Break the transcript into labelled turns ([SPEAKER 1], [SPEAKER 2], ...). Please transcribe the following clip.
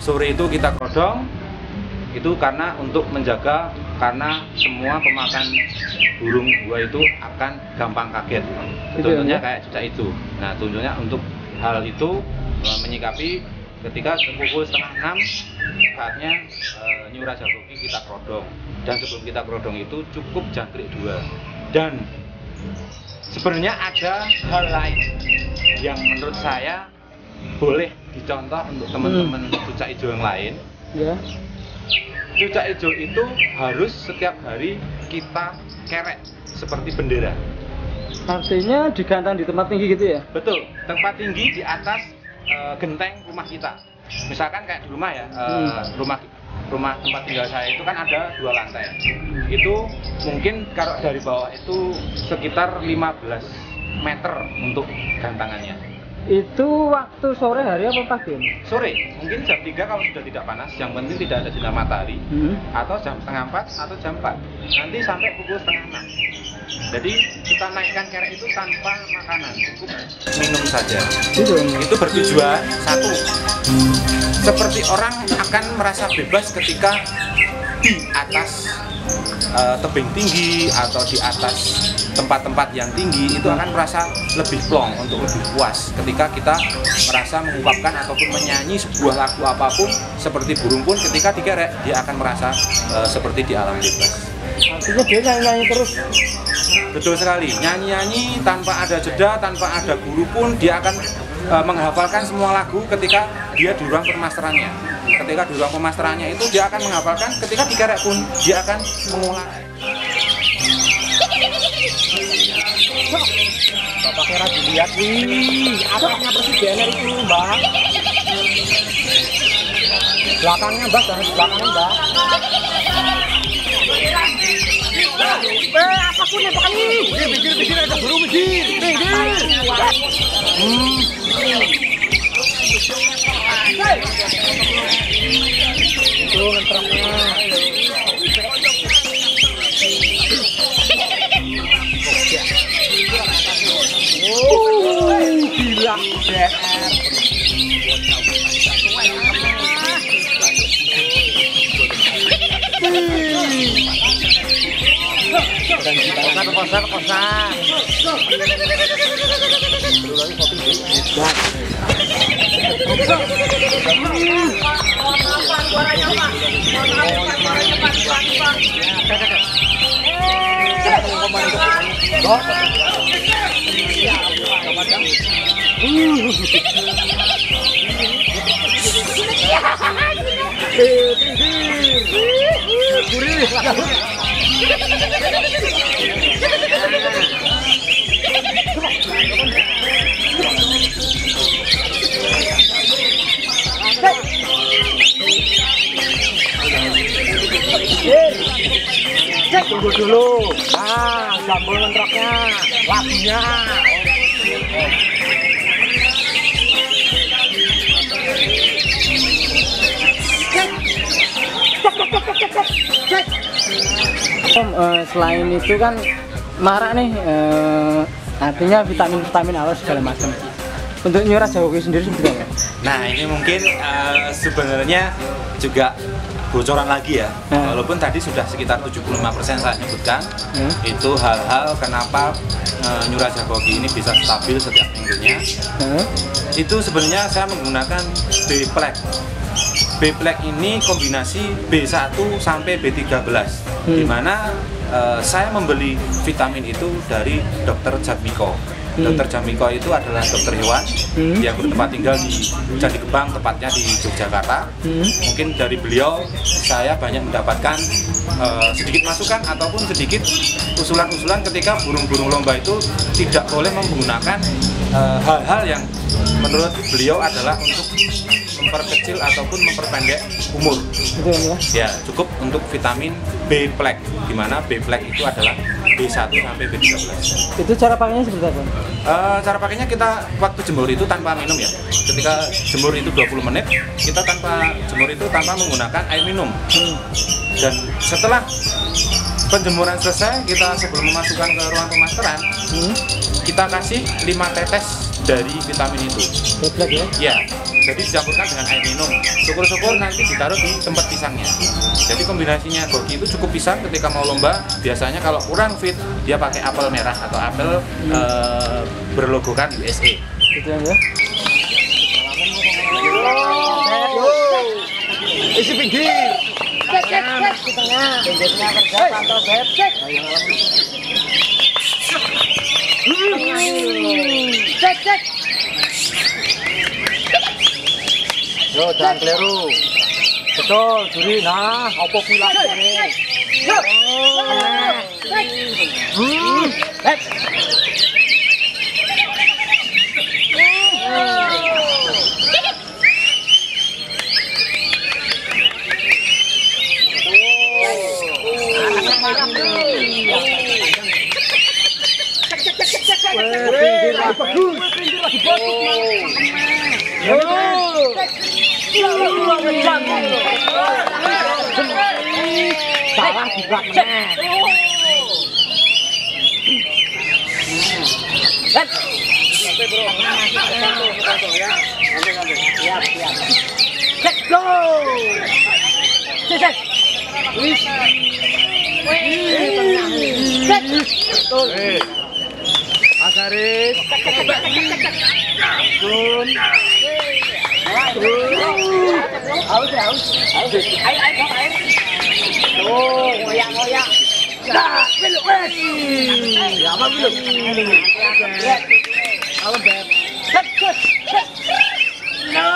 [SPEAKER 1] sore itu kita kerodong, itu karena untuk menjaga, karena semua pemakan burung buah itu akan gampang kaget. Contohnya kayak cucak itu. Nah, contohnya untuk hal itu menyikapi ketika pukul 5:30 saatnya New Raja Bogi kita kerodong. Dan sebelum kita kerodong itu cukup jangkrik 2. Dan sebenarnya ada hal lain yang menurut saya boleh dicontoh untuk teman-teman cucak hijau yang lain.
[SPEAKER 2] Ya.
[SPEAKER 1] Cucak hijau itu harus setiap hari kita kerek seperti bendera.
[SPEAKER 2] Artinya digantang di tempat tinggi gitu ya?
[SPEAKER 1] Betul, tempat tinggi di atas genteng rumah kita. Misalkan kayak di rumah ya, rumah tempat tinggal saya itu kan ada 2 lantai. Itu mungkin kalau dari bawah itu sekitar 15 meter untuk gantangannya.
[SPEAKER 2] Itu waktu sore hari apa pagi?
[SPEAKER 1] Sore, mungkin jam 3 kalau sudah tidak panas, yang penting tidak ada sinar matahari, atau jam 3:30 atau jam 4, nanti sampai pukul 5:30. Jadi kita naikkan kerek itu tanpa makanan, cukup minum saja. Itu bertujuan, satu, seperti orang akan merasa bebas ketika di atas tebing tinggi atau di atas tempat-tempat yang tinggi, itu akan merasa lebih plong, untuk lebih puas ketika kita merasa mengungkapkan ataupun menyanyi sebuah lagu apapun. Seperti burung pun ketika dikerek dia akan merasa seperti di alam bebas.
[SPEAKER 2] Artinya dia nyanyi terus.
[SPEAKER 1] Betul sekali, nyanyi-nyanyi tanpa ada jeda, tanpa ada guru pun dia akan menghafalkan semua lagu ketika dia di ruang permasterannya. Ketika di ruang permasterannya itu dia akan menghafalkan, ketika dikerek pun dia akan mengulang.
[SPEAKER 2] Bapak kira dilihat, wih, anaknya presiden itu, Mbak. Belakangnya, Mbak, jangan belakangnya, Mbak. Apapun ya, Pak ini. Mikir, ada burung mikir. Itu ngetrapnya. Gila, BR. Kosan. Tunggu dulu. Jambul ngentroknya, lagunya. Selain itu kan marak nih, artinya vitamin apa segala macam. Untuk New Raja Bogi sendiri seperti apa?
[SPEAKER 1] Nah, ini mungkin sebenarnya juga bocoran lagi ya. Walaupun tadi sudah sekitar 75% saya sebutkan, itu hal-hal kenapa New Raja Bogi ini bisa stabil setiap minggunya. Itu sebenarnya saya menggunakan B-Plek. B-Plek ini kombinasi B1 sampai B13, di mana saya membeli vitamin itu dari Dr. Jatmiko. Dr. Jatmiko itu adalah dokter hewan yang bertempat tinggal di Candi Gebang, tepatnya di Yogyakarta. Mungkin dari beliau saya banyak mendapatkan sedikit masukan ataupun sedikit usulan-usulan ketika burung-burung lomba itu tidak boleh menggunakan hal-hal yang menurut beliau adalah untuk memperkecil ataupun memperpendek umur. Ya, cukup untuk vitamin B-Plek, di mana B-Plek itu adalah B1 sampai B13.
[SPEAKER 2] Itu cara pakainya seperti apa?
[SPEAKER 1] Cara pakainya kita waktu jemur itu tanpa minum ya. Ketika jemur itu 20 menit, kita tanpa jemur itu tanpa menggunakan air minum. Dan setelah penjemuran selesai, kita sebelum memasukkan ke ruang pemasteran, kita kasih 5 tetes dari vitamin itu.
[SPEAKER 2] Geblek ya?
[SPEAKER 1] Ya, jadi dicampurkan dengan air minum. Syukur-syukur nanti ditaruh di tempat pisangnya. Jadi kombinasinya Goki itu cukup pisang ketika mau lomba. Biasanya kalau kurang fit, dia pakai apel merah atau apel berlogokan USA.
[SPEAKER 2] Gitu ya?
[SPEAKER 3] Isi pinggir.
[SPEAKER 2] Di tengah. Pinggirnya kerja pantau beb. Cek.
[SPEAKER 3] Yo, jangan keliru. Betul, juri. Nah, apa pula ini? Salah juga meneh. Let's go. Cek. Wis. Betul. Mas Arif. Kun. Haus. Ayo, air. Oh, ngoyak. Dah, belum wes. Ya, apa belum? Alam beb. No.